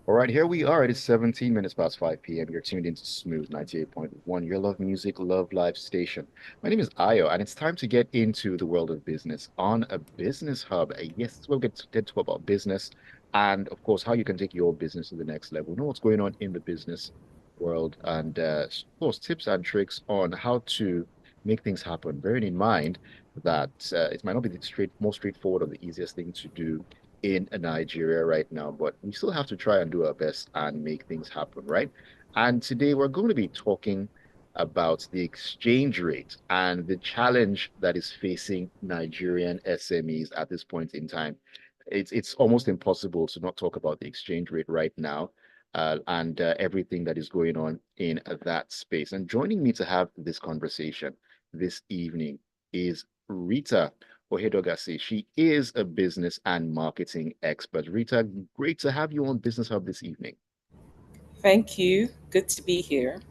All right, here we are. It is 17 minutes past 5 p.m. You're tuned into Smooth 98.1, your love music, love life station. My name is Ayo, and it's time to get into the world of business on a business hub. Yes, we'll get to talk about business and, of course, how you can take your business to the next level. Know what's going on in the business world and, of course, tips and tricks on how to make things happen. Bearing in mind that it might not be the most straightforward or the easiest thing to do in Nigeria right now, but we still have to try and do our best and make things happen, right? And today we're going to be talking about the exchange rate and the challenge that is facing Nigerian SMEs at this point in time. It's almost impossible to not talk about the exchange rate right now, and everything that is going on in that space. And joining me to have this conversation this evening is Rita Ohaedoghasi. She is a business and marketing expert. Rita, great to have you on Business Hub this evening. Thank you. Good to be here.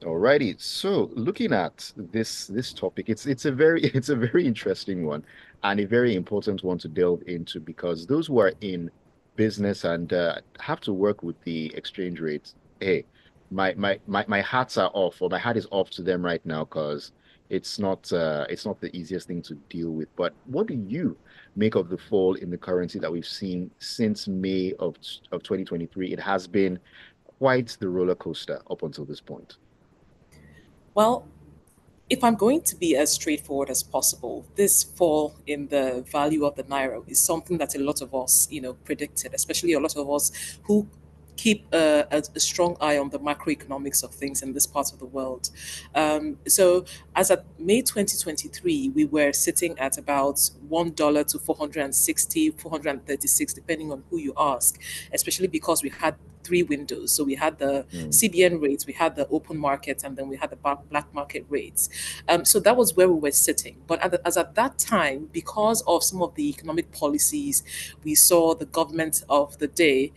Alrighty. So looking at this topic, it's a very it's a very interesting one and a very important one to delve into because those who are in business and have to work with the exchange rates, hey, my hats are off, or my hat is off to them right now because it's not the easiest thing to deal with. But what do you make of the fall in the currency that we've seen since May of 2023? It has been quite the roller coaster up until this point. Well, if I'm going to be as straightforward as possible, this fall in the value of the naira is something that a lot of us, predicted, especially a lot of us who keep a strong eye on the macroeconomics of things in this part of the world. So, as at May 2023, we were sitting at about $1 to 460, 436, depending on who you ask, especially because we had three windows. So we had the Mm. CBN rates, we had the open market, and then we had the black market rates. So that was where we were sitting. But as at that time, because of some of the economic policies we saw the government of the day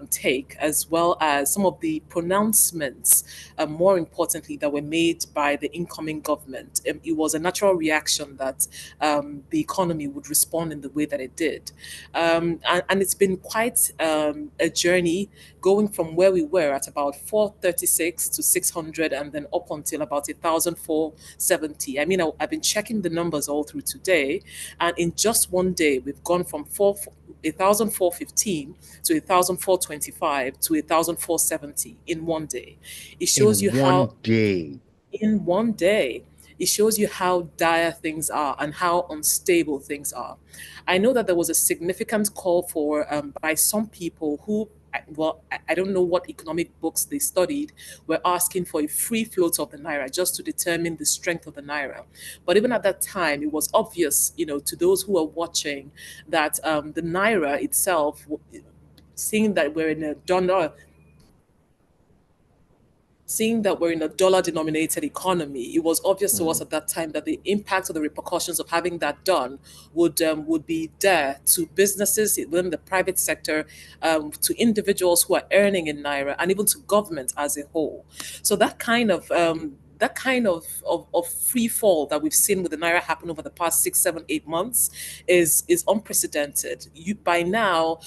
take, as well as some of the pronouncements, more importantly, that were made by the incoming government, it was a natural reaction that the economy would respond in the way that it did. And it's been quite a journey going from where we were at about 436 to 600 and then up until about 1,470. I mean, I've been checking the numbers all through today, and in just one day, we've gone from 1,415 to 1,425 to 1,470 in one day. It shows In you one how day. in one day. It shows you how dire things are and how unstable things are. I know that there was a significant call for by some people who, well, I don't know what economic books they studied, were asking for a free float of the naira just to determine the strength of the naira. But even at that time, it was obvious, to those who were watching that the naira itself, seeing that we're in a dollar denominated economy, it was obvious to us Mm. at that time that the impact or the repercussions of having that done would be there to businesses within the private sector, to individuals who are earning in naira, and even to government as a whole. So that kind of free fall that we've seen with the naira happen over the past 6, 7, 8 months is unprecedented. You by now,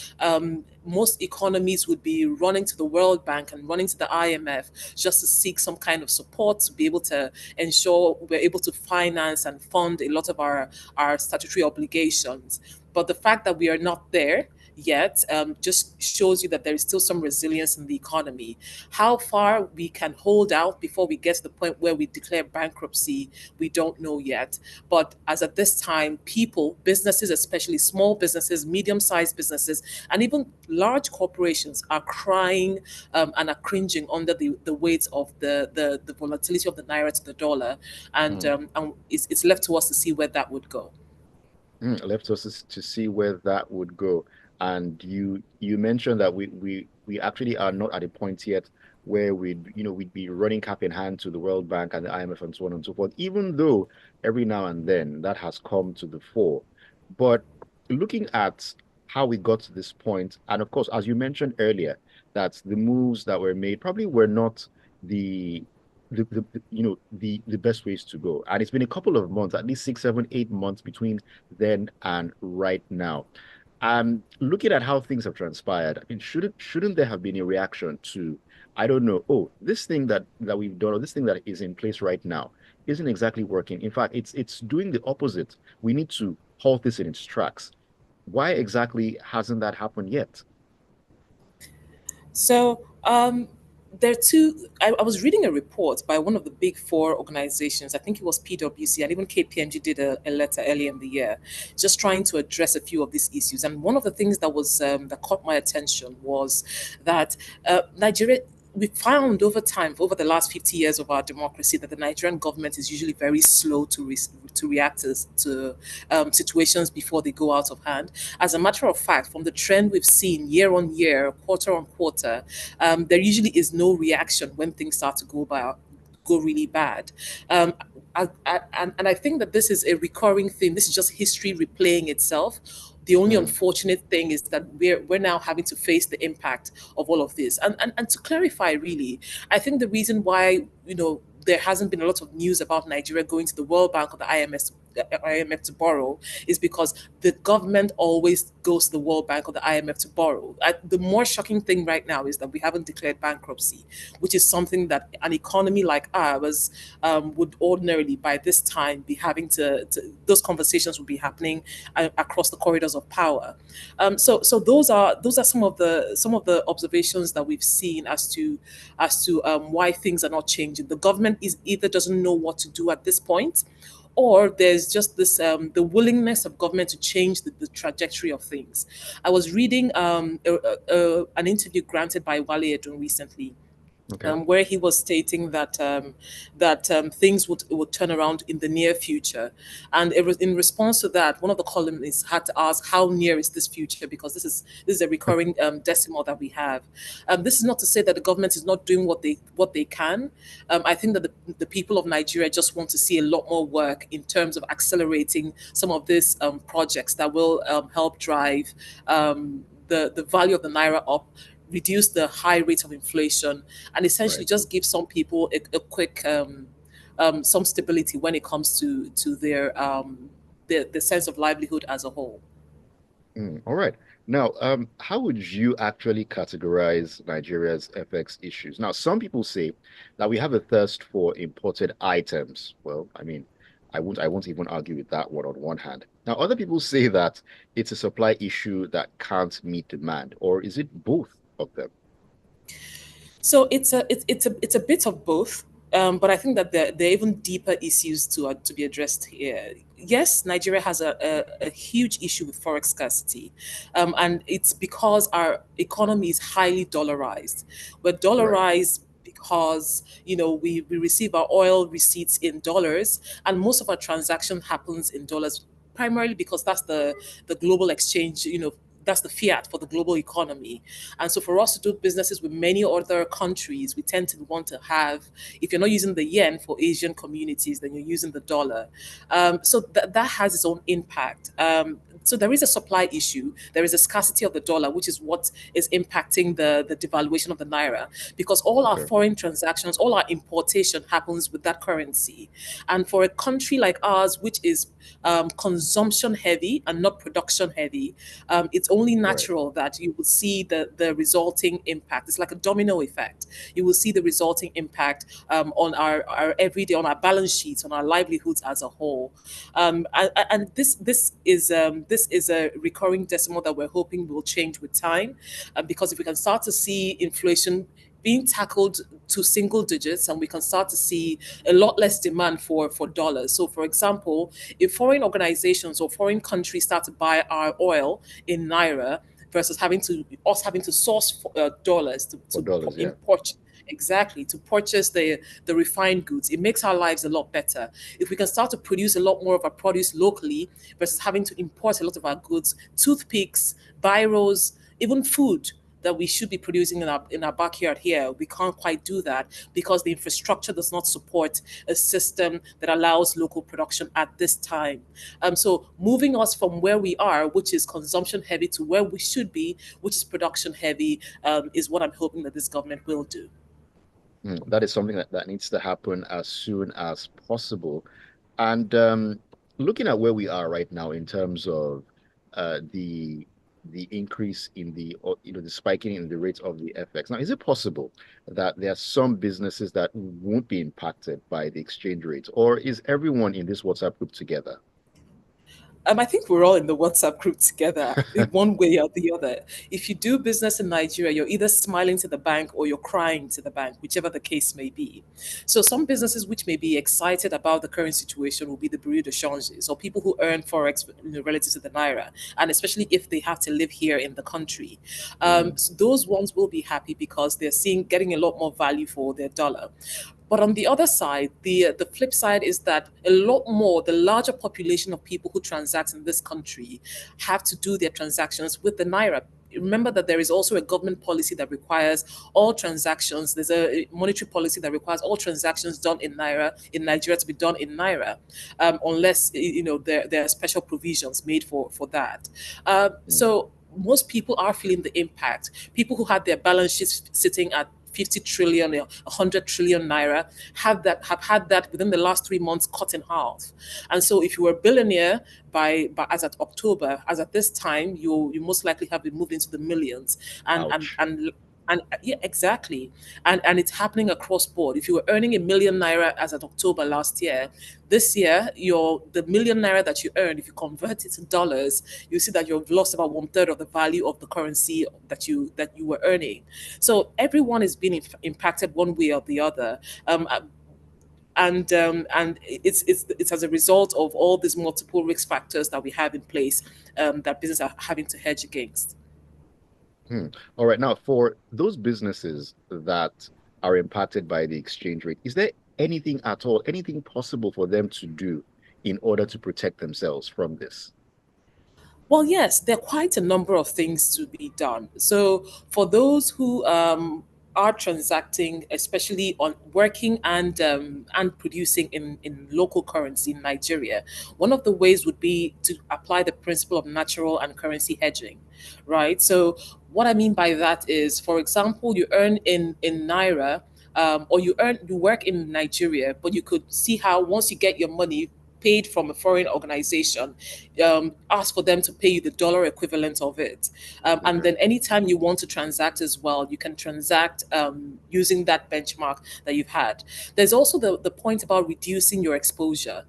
most economies would be running to the World Bank and running to the IMF just to seek some kind of support to be able to ensure we're able to finance and fund a lot of our statutory obligations. But the fact that we are not there yet just shows you that there is still some resilience in the economy. How far we can hold out before we get to the point where we declare bankruptcy, we don't know yet. But as at this time, people, businesses, especially small businesses, medium sized businesses, and even large corporations are crying and are cringing under the weight of the volatility of the naira to the dollar. And it's left to us to see where that would go. Left us to see where that would go. And you mentioned that we actually are not at a point yet where we'd be running cap in hand to the World Bank and the IMF and so on and so forth, even though every now and then that has come to the fore. But looking at how we got to this point, and of course, as you mentioned earlier, that the moves that were made probably were not the the best ways to go. And it's been a couple of months, at least 6, 7, 8 months between then and right now. And looking at how things have transpired, I mean, shouldn't there have been a reaction to, I don't know, oh, this thing that we've done, or this thing that is in place right now isn't exactly working. In fact, it's doing the opposite. We need to halt this in its tracks. Why exactly hasn't that happened yet? So there are two. I was reading a report by one of the big four organizations. I think it was PwC and even KPMG did a letter earlier in the year, just trying to address a few of these issues. And one of the things that was that caught my attention was that Nigeria. We found over time, over the last 50 years of our democracy, that the Nigerian government is usually very slow to react to situations before they go out of hand. As a matter of fact, from the trend we've seen year on year, quarter on quarter, there usually is no reaction when things start to go really bad. Um, and I think that this is a recurring theme. This is just history replaying itself. The only Mm, unfortunate thing is that we're now having to face the impact of all of this. And to clarify, really, I think the reason why there hasn't been a lot of news about Nigeria going to the World Bank or the IMF to borrow is because the government always goes to the World Bank or the IMF to borrow. The more shocking thing right now is that we haven't declared bankruptcy, which is something that an economy like ours would ordinarily, by this time, be having those conversations would be happening across the corridors of power. So those are some of the observations that we've seen as to why things are not changing. The government is either doesn't know what to do at this point, or there's just this the willingness of government to change the trajectory of things. I was reading an interview granted by Wale Edun recently, okay. where he was stating that things would turn around in the near future, and it was in response to that one of the columnists had to ask how near is this future, because this is a recurring decimal that we have. This is not to say that the government is not doing what they can. I think that the people of Nigeria just want to see a lot more work in terms of accelerating some of these projects that will help drive the value of the naira up, reduce the high rate of inflation, and essentially Right. just give some people a quick some stability when it comes to their sense of livelihood as a whole. All right. Now, how would you actually categorize Nigeria's FX issues? Now, some people say that we have a thirst for imported items. Well, I mean, I won't even argue with that one on one hand. Now, other people say that it's a supply issue that can't meet demand, or is it both of them? So it's a bit of both, but I think that there are even deeper issues to be addressed here. Yes, Nigeria has a huge issue with forex scarcity, and it's because our economy is highly dollarized. We're Right, dollarized because we receive our oil receipts in dollars, and most of our transaction happens in dollars, primarily because that's the global exchange. That's the fiat for the global economy. And so for us to do businesses with many other countries, we tend to want to have, if you're not using the yen for Asian communities, then you're using the dollar. So that has its own impact. So there is a supply issue. There is a scarcity of the dollar, which is what is impacting the devaluation of the naira, because all our okay, foreign transactions, all our importation happens with that currency. And for a country like ours, which is consumption heavy and not production heavy, it's only right. natural that you will see the resulting impact. It's like a domino effect. You will see the resulting impact on our everyday, on our balance sheets, on our livelihoods as a whole. And this is a recurring decimal that we're hoping will change with time, because if we can start to see inflation being tackled to single digits, and we can start to see a lot less demand for dollars. So for example, if foreign organizations or foreign countries start to buy our oil in naira versus having to source dollars For to dollars, yeah. import, exactly, to purchase the refined goods, it makes our lives a lot better. If we can start to produce a lot more of our produce locally versus having to import a lot of our goods, toothpicks, biros, even food that we should be producing in our backyard here, we can't quite do that because the infrastructure does not support a system that allows local production at this time. So moving us from where we are, which is consumption heavy, to where we should be, which is production heavy, is what I'm hoping that this government will do. That is something that needs to happen as soon as possible. And looking at where we are right now in terms of the the increase in the, or, the spiking in the rate of the FX. Now, is it possible that there are some businesses that won't be impacted by the exchange rate, or is everyone in this WhatsApp group together? I think we're all in the WhatsApp group together, in one way or the other. If you do business in Nigeria, you're either smiling to the bank or you're crying to the bank, whichever the case may be. So some businesses which may be excited about the current situation will be the Bureau de changes, or people who earn forex, relative to the naira, and especially if they have to live here in the country. Mm, So those ones will be happy because they're seeing getting a lot more value for their dollar. But on the other side, the flip side is that a lot more, the larger population of people who transact in this country have to do their transactions with the naira. Remember that there is also a government policy that requires all transactions. There's a monetary policy that requires all transactions done in naira in Nigeria to be done in naira, unless there are special provisions made for that. mm. So most people are feeling the impact. People who had their balance sheets sitting at 50 trillion or 100 trillion naira have had that within the last 3 months cut in half. And so if you were a billionaire by as at October, as at this time, you most likely have been moved into the millions. and and Ouch. and and yeah, exactly. And it's happening across board. If you were earning a million naira as at October last year, this year your the million naira that you earned, if you convert it to dollars, you see that you've lost about one third of the value of the currency that you were earning. So everyone is being impacted one way or the other. And it's as a result of all these multiple risk factors that we have in place, that businesses are having to hedge against. Hmm. All right. Now, for those businesses that are impacted by the exchange rate, is there anything at all, anything possible for them to do in order to protect themselves from this? Well, yes, there are quite a number of things to be done. So, for those who are transacting, especially on working and producing in local currency in Nigeria, one of the ways would be to apply the principle of natural and currency hedging, right? So, what I mean by that is, for example, you earn in naira. Or you work in Nigeria, but you could see how once you get your money paid from a foreign organization, ask for them to pay you the dollar equivalent of it. And Okay. then anytime you want to transact as well, you can transact using that benchmark that you've had. There's also the point about reducing your exposure.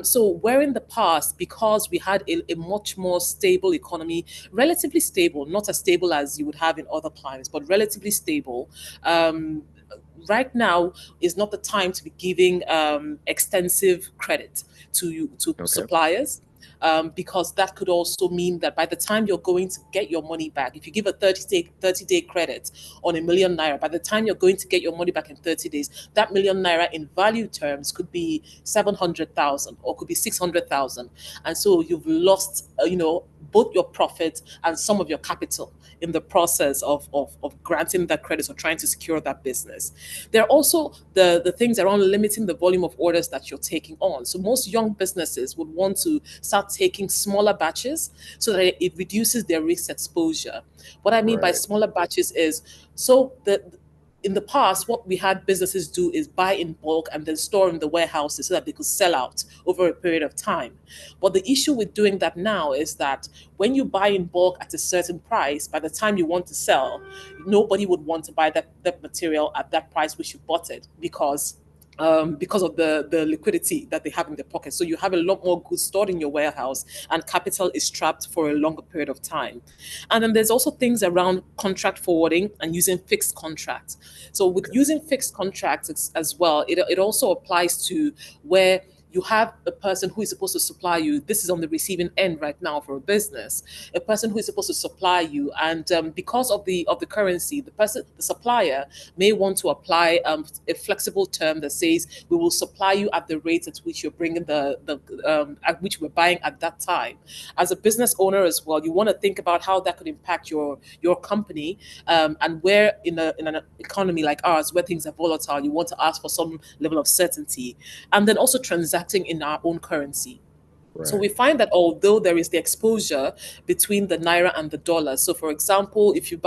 So where in the past, because we had a much more stable economy, relatively stable, not as stable as you would have in other climes, but relatively stable, um, right now is not the time to be giving extensive credit to Okay. suppliers, because that could also mean that by the time you're going to get your money back, if you give a 30-day credit on a million naira, by the time you're going to get your money back in 30 days, that million naira in value terms could be 700,000 or could be 600,000. And so you've lost, both your profit and some of your capital in the process of granting that credit or trying to secure that business. There are also the things around limiting the volume of orders that you're taking on. So most young businesses would want to start taking smaller batches so that it reduces their risk exposure. What I mean by Right. smaller batches is, so the in the past, what we had businesses do is buy in bulk and then store in the warehouses so that they could sell out over a period of time. But the issue with doing that now is that when you buy in bulk at a certain price, by the time you want to sell, nobody would want to buy that material at that price which you bought it, because of the liquidity that they have in their pocket. So you have a lot more goods stored in your warehouse and capital is trapped for a longer period of time. And then there's also things around contract forwarding and using fixed contracts. So with Okay. using fixed contracts as well, it also applies to where you have a person who is supposed to supply you. This is on the receiving end right now for a business. A person who is supposed to supply you, and because of the currency, the supplier may want to apply a flexible term that says we will supply you at the rate at which you're bringing the at which we're buying at that time. As a business owner as well, you want to think about how that could impact your company, and where in an economy like ours where things are volatile, you want to ask for some level of certainty, and then also transacting in our own currency. So Right. we find that although there is the exposure between the naira and the dollar. So for example, if you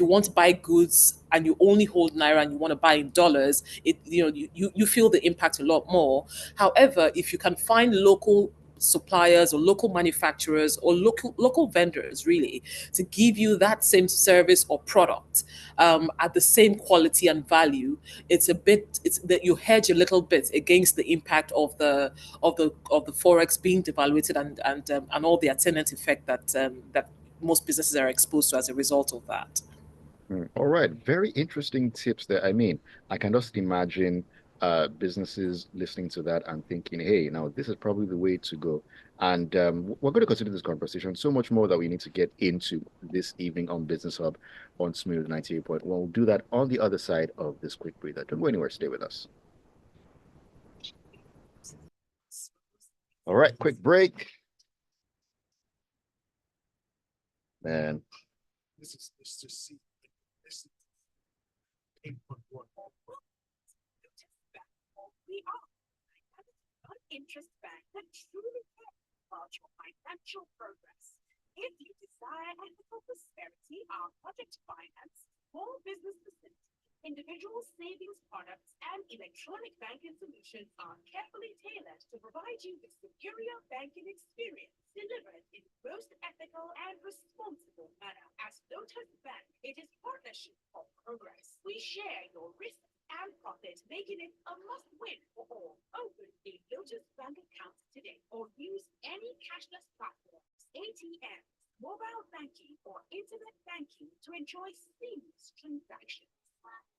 want to buy goods and you only hold naira and you want to buy in dollars, you feel the impact a lot more. However, if you can find local suppliers or local manufacturers or local vendors really to give you that same service or product at the same quality and value. It's that you hedge a little bit against the impact of the forex being devaluated and all the attendant effect that most businesses are exposed to as a result of that. All right, very interesting tips there. I mean, I can just imagine businesses listening to that and thinking, hey, now this is probably the way to go. And we're going to continue this conversation so much more that we need to get into this evening on Business Hub on Smooth 98.1. We'll do that on the other side of this quick breather. Don't go anywhere, stay with us. All right, quick break. And We are an interest bank that truly cares about your financial progress. If you desire ethical prosperity, our project finance, small business facility, individual savings products, and electronic banking solutions are carefully tailored to provide you with superior banking experience delivered in most ethical and responsible manner. As Lotus Bank, it is partnership for progress. We share your risk and profit, making it a must-win for all. Open a Lotus Bank account today or use any cashless platforms, ATMs, mobile banking, or internet banking to enjoy seamless transactions.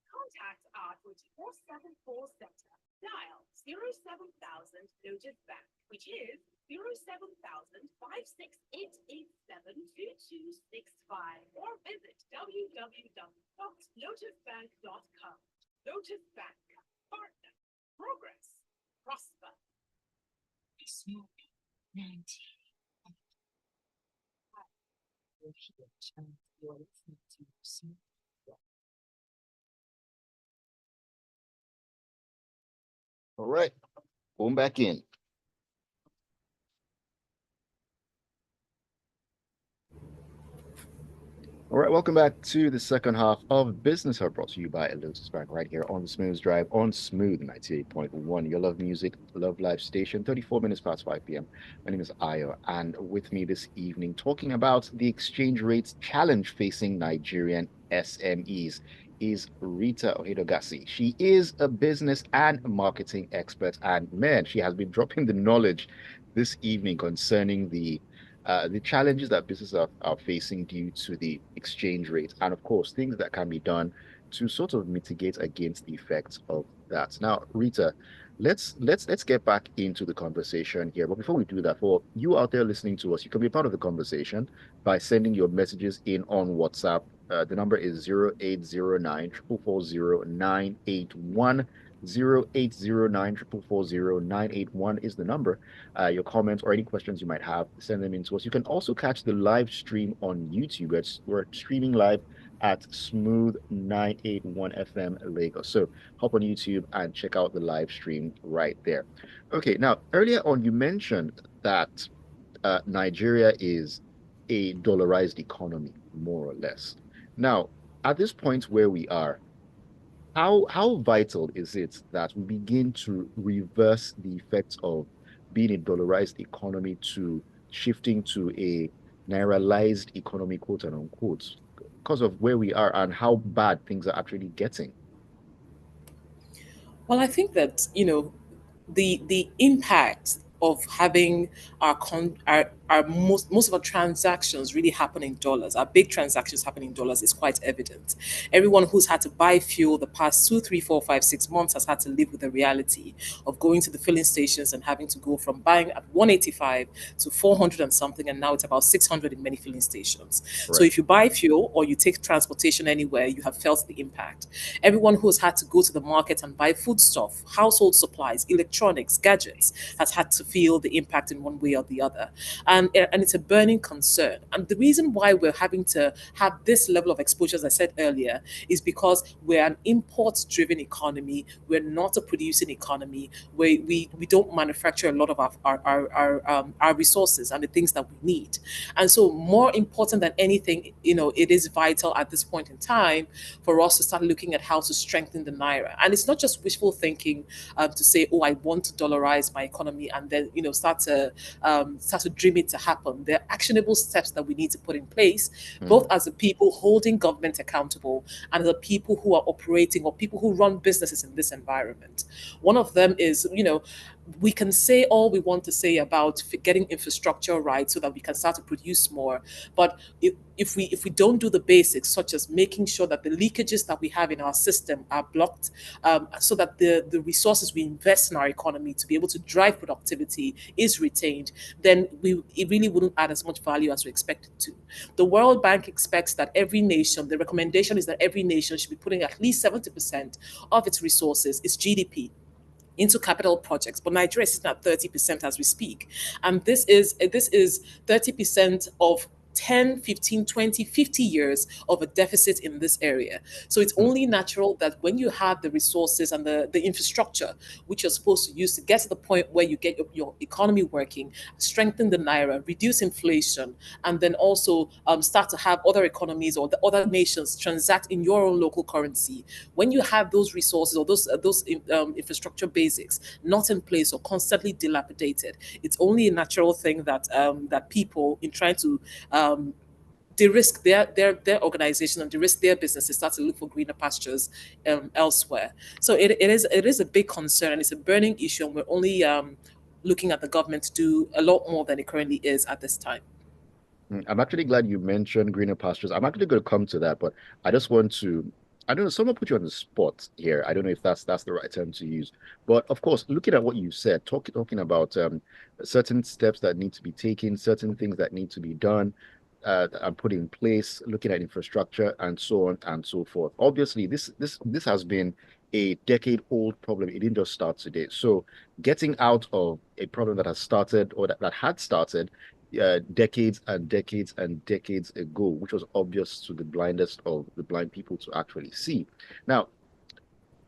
Contact our 24/7 call center. Dial 07000 Lotus Bank, which is 07000 or visit www.lotusbank.com. Lotus Bank. Partner. Progress. Prosper. Smooth 90. all right, going back in. All right, welcome back to the second half of Business Hub, brought to you by Lotus Bank, right here on the Smooth Drive on Smooth 98.1. Your love music, love live station, 34 minutes past 5 p.m. My name is Ayo, and with me this evening, talking about the exchange rates challenge facing Nigerian SMEs, is Rita Ohaedoghasi. She is a business and marketing expert, and man, she has been dropping the knowledge this evening concerning the challenges that businesses are facing due to the exchange rate, and of course, things that can be done to sort of mitigate against the effects of that. Now, Rita, let's get back into the conversation here. But before we do that, for you out there listening to us, you can be part of the conversation by sending your messages in on WhatsApp. The number is 0809 440 981. 0809 440 981 is the number. Your comments or any questions you might have, send them in to us. You can also catch the live stream on YouTube. We're streaming live at Smooth 981 FM Lagos. So hop on YouTube and check out the live stream right there. Okay, now earlier on you mentioned that Nigeria is a dollarized economy, more or less. Now, at this point where we are, how vital is it that we begin to reverse the effects of being a dollarized economy to shifting to a nairalized economy, quote and unquote, because of where we are and how bad things are actually getting? Well, I think that the impact of having our most of our transactions really happen in dollars. Our big transactions happen in dollars is quite evident. Everyone who's had to buy fuel the past 2, 3, 4, 5, 6 months has had to live with the reality of going to the filling stations and having to go from buying at 185 to 400 and something, and now it's about 600 in many filling stations. So Right. if you buy fuel or you take transportation anywhere, you have felt the impact. Everyone who has had to go to the market and buy foodstuff, household supplies, electronics, gadgets has had to feel the impact in one way or the other. And it's a burning concern. And the reason why we're having to have this level of exposure, as I said earlier, is because we're an import-driven economy. We're not a producing economy. We don't manufacture a lot of our resources and the things that we need. And so more important than anything, it is vital at this point in time for us to start looking at how to strengthen the naira. And it's not just wishful thinking to say, oh, I want to dollarize my economy and then start to dream it to happen. There are actionable steps that we need to put in place, both mm, as the people holding government accountable and the people who are operating or people who run businesses in this environment. One of them is, we can say all we want to say about getting infrastructure right so that we can start to produce more, but if we don't do the basics, such as making sure that the leakages that we have in our system are blocked, so that the resources we invest in our economy to be able to drive productivity is retained, then it really wouldn't add as much value as we expect it to. The World Bank expects that every nation, the recommendation is that every nation should be putting at least 70% of its resources, its GDP, into capital projects, but Nigeria is sitting at 30% as we speak. And this is 30% of 10, 15, 20, 50 years of a deficit in this area. So it's mm. only natural that when you have the resources and the infrastructure which you're supposed to use to get to the point where you get your economy working, strengthen the naira, reduce inflation, and then also start to have other economies or the other nations transact in your own local currency. When you have those resources or those infrastructure basics not in place or constantly dilapidated, it's only a natural thing that people, in trying to de-risk their organization and de-risk their businesses, start to look for greener pastures elsewhere. So it is a big concern, and it's a burning issue, and we're only looking at the government to do a lot more than it currently is at this time. I'm actually glad you mentioned greener pastures. I'm actually going to come to that, but I just want to, I don't know, someone put you on the spot here. I don't know if that's the right term to use. But of course, looking at what you said, talking about certain steps that need to be taken, certain things that need to be done, and put in place, looking at infrastructure and so on and so forth. Obviously, this has been a decade-old problem. It didn't just start today. So getting out of a problem that has started or that had started decades and decades and decades ago, which was obvious to the blindest of the blind people to actually see. Now,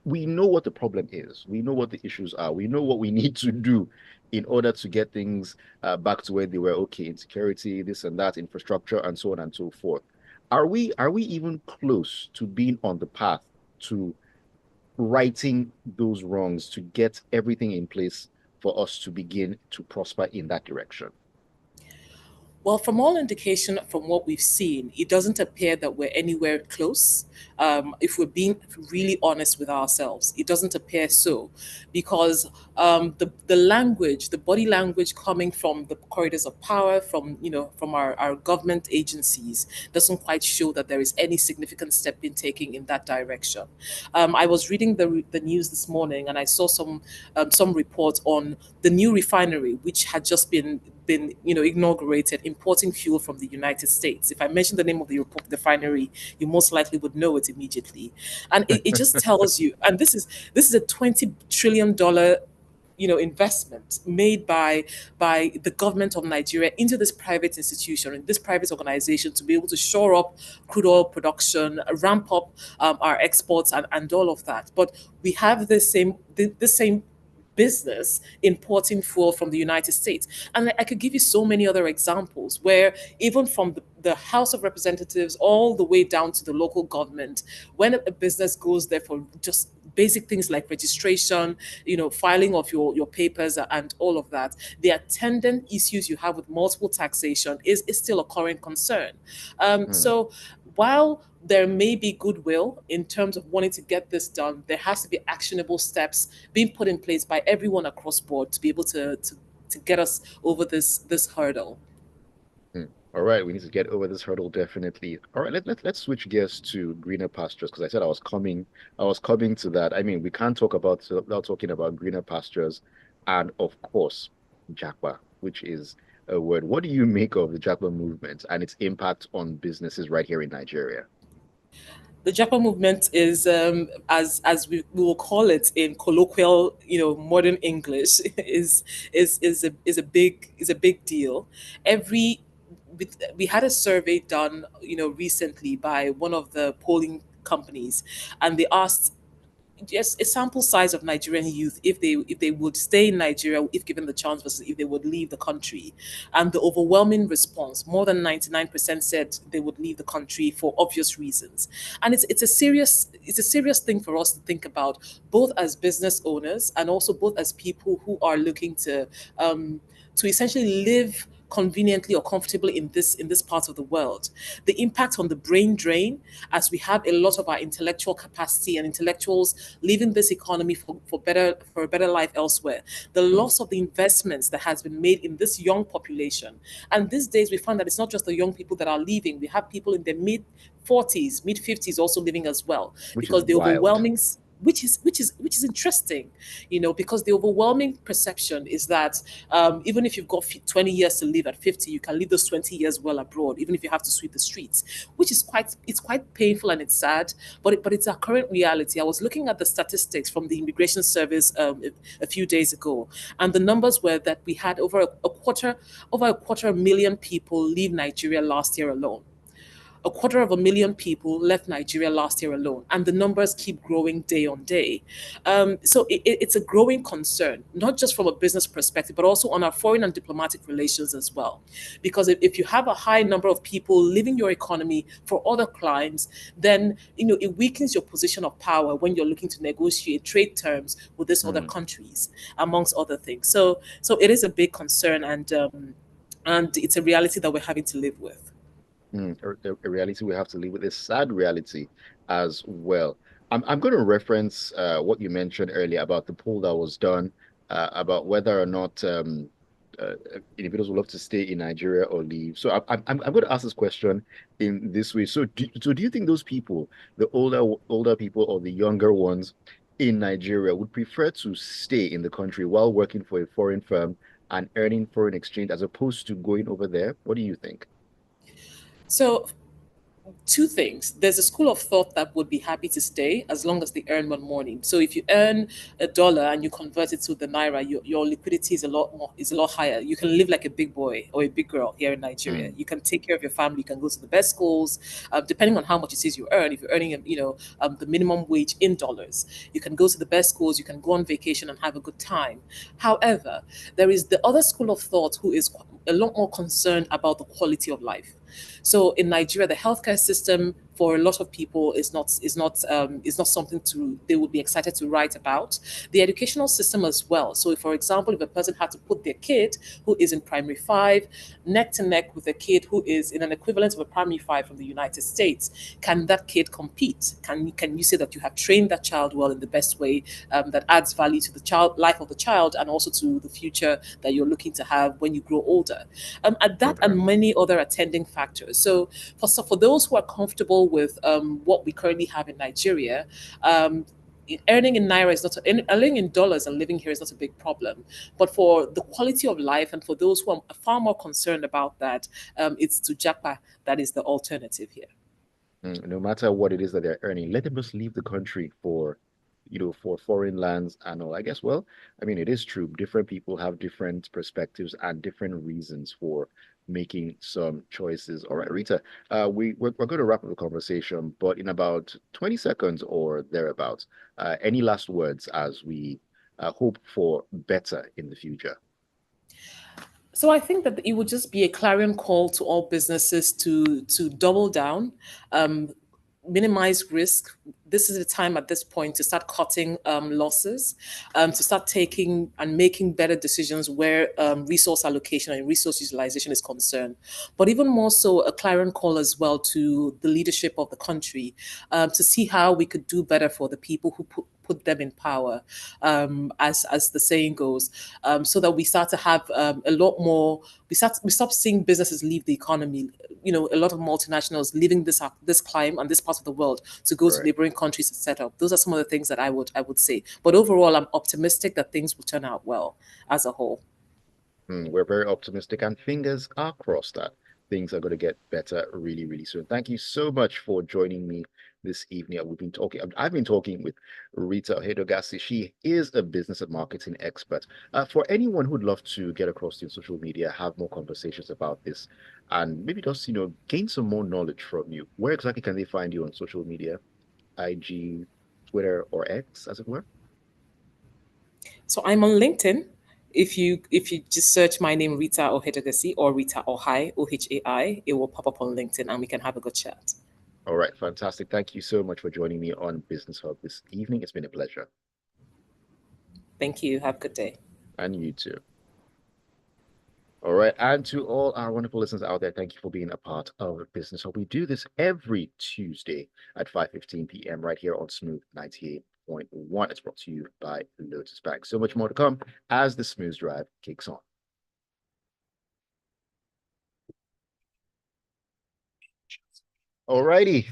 we know what the problem is. We know what the issues are. We know what we need to do in order to get things back to where they were. Okay, insecurity, this and that, infrastructure, and so on and so forth. Are we even close to being on the path to righting those wrongs, to get everything in place for us to begin to prosper in that direction? Well, from all indication, from what we've seen, it doesn't appear that we're anywhere close. If we're being really honest with ourselves, it doesn't appear so, because the language, the body language coming from the corridors of power, from our government agencies, doesn't quite show that there is any significant step being taken in that direction. I was reading the news this morning, and I saw some reports on the new refinery which had just been inaugurated, importing fuel from the United States. If I mention the name of the refinery, you most likely would know it immediately. And it just tells you, and this is a $20 trillion investment made by the government of Nigeria into this private institution, in this private organization, to be able to shore up crude oil production, ramp up our exports, and all of that. But we have the same business importing fuel from the United States. And I could give you so many other examples where, even from the House of Representatives all the way down to the local government, when a business goes there for just basic things like registration, filing of your papers and all of that, the attendant issues you have with multiple taxation is still a current concern. Hmm. So while there may be goodwill in terms of wanting to get this done, there has to be actionable steps being put in place by everyone across board to be able to get us over this hurdle. Hmm. All right, we need to get over this hurdle definitely. All right, let's switch gears to greener pastures because I said I was coming to that. I mean, we can't talk about without talking about greener pastures, and of course, Japa, which is a word. What do you make of the Japa movement and its impact on businesses right here in Nigeria? The Japa movement is, as we will call it in colloquial, modern English, is a big deal. Every we had a survey done, recently by one of the polling companies, and they asked just a sample size of Nigerian youth, if they would stay in Nigeria if given the chance versus if they would leave the country, and the overwhelming response, more than 99% said they would leave the country for obvious reasons. And it's a serious thing for us to think about, both as business owners and also both as people who are looking to essentially live conveniently or comfortably in this part of the world. The impact on the brain drain, as we have a lot of our intellectual capacity and intellectuals leaving this economy for a better life elsewhere. The Mm, loss of the investments that has been made in this young population. And these days we find that it's not just the young people that are leaving. We have people in their mid 40s, mid 50s also leaving as well, which is because the wild. overwhelming, which is interesting, because the overwhelming perception is that, even if you've got 20 years to live at 50, you can live those 20 years well abroad, even if you have to sweep the streets, which is quite painful and it's sad, but it's our current reality. I was looking at the statistics from the Immigration Service a few days ago, and the numbers were that we had over a quarter million people leave Nigeria last year alone. A quarter of a million people left Nigeria last year alone, and the numbers keep growing day on day. So it's a growing concern, not just from a business perspective, but also on our foreign and diplomatic relations as well. Because if you have a high number of people leaving your economy for other climes, then it weakens your position of power when you're looking to negotiate trade terms with these other Mm. countries, amongst other things. So it is a big concern, and it's a reality that we're having to live with. A reality we have to live with, a sad reality as well. I'm going to reference what you mentioned earlier about the poll that was done about whether or not individuals would love to stay in Nigeria or leave. So I'm going to ask this question in this way. So do you think those people, the older people or the younger ones in Nigeria, would prefer to stay in the country while working for a foreign firm and earning foreign exchange as opposed to going over there? What do you think? So two things. There's a school of thought that would be happy to stay as long as they earn one morning. So if you earn a dollar and you convert it to the naira, your liquidity is a lot higher. You can live like a big boy or a big girl here in Nigeria. Mm, You can take care of your family. You can go to the best schools, depending on how much it is you earn. If you're earning, the minimum wage in dollars, you can go to the best schools. You can go on vacation and have a good time. However, there is the other school of thought who is a lot more concerned about the quality of life. So in Nigeria, the healthcare system for a lot of people is not something to they would be excited to write about. The educational system as well. So, for example, if a person had to put their kid who is in primary five neck to neck with a kid who is in an equivalent of a primary five from the United States, can that kid compete? Can you say that you have trained that child well in the best way, that adds value to the child life of the child and also to the future that you're looking to have when you grow older? And that okay. and many other attending factors. So for those who are comfortable with what we currently have in Nigeria, earning in naira is not earning in dollars and living here is not a big problem. But for the quality of life and for those who are far more concerned about that, it's to Japa that is the alternative here. No matter what it is that they're earning, let them just leave the country for foreign lands and all. I guess, well, I mean, it is true. Different people have different perspectives and different reasons for making some choices. All right, Rita, we're going to wrap up the conversation, but in about 20 seconds or thereabouts, any last words as we hope for better in the future? So I think that it would just be a clarion call to all businesses to double down, um, minimize risk. This is the time at this point to start cutting losses, to start taking and making better decisions where resource allocation and resource utilization is concerned. But even more so, a clarion call as well to the leadership of the country, to see how we could do better for the people who put them in power, as the saying goes, so that we start to have a lot more. We stop seeing businesses leave the economy. A lot of multinationals leaving this climb and this part of the world to go to Correct. neighboring countries to set up. Those are some of the things that I would say. But overall, I'm optimistic that things will turn out well as a whole. We're very optimistic and fingers are crossed that things are going to get better really, really soon. Thank you so much for joining me this evening. I've been talking with Rita Ohaedoghasi. She is a business and marketing expert. For anyone who'd love to get across to you on social media, have more conversations about this, and maybe just, gain some more knowledge from you, where exactly can they find you on social media? IG? Twitter, or X, as it were? So I'm on LinkedIn. If you just search my name, Rita Ohaedoghasi, or Rita Ohai, Ohai, it will pop up on LinkedIn and we can have a good chat. All right, fantastic. Thank you so much for joining me on Business Hub this evening. It's been a pleasure. Thank you. Have a good day. And you too. All right. And to all our wonderful listeners out there, thank you for being a part of Business Hub. We do this every Tuesday at 5:15 p.m. right here on Smooth 98.1. It's brought to you by Lotus Bank. So much more to come as the Smooth Drive kicks on. All righty.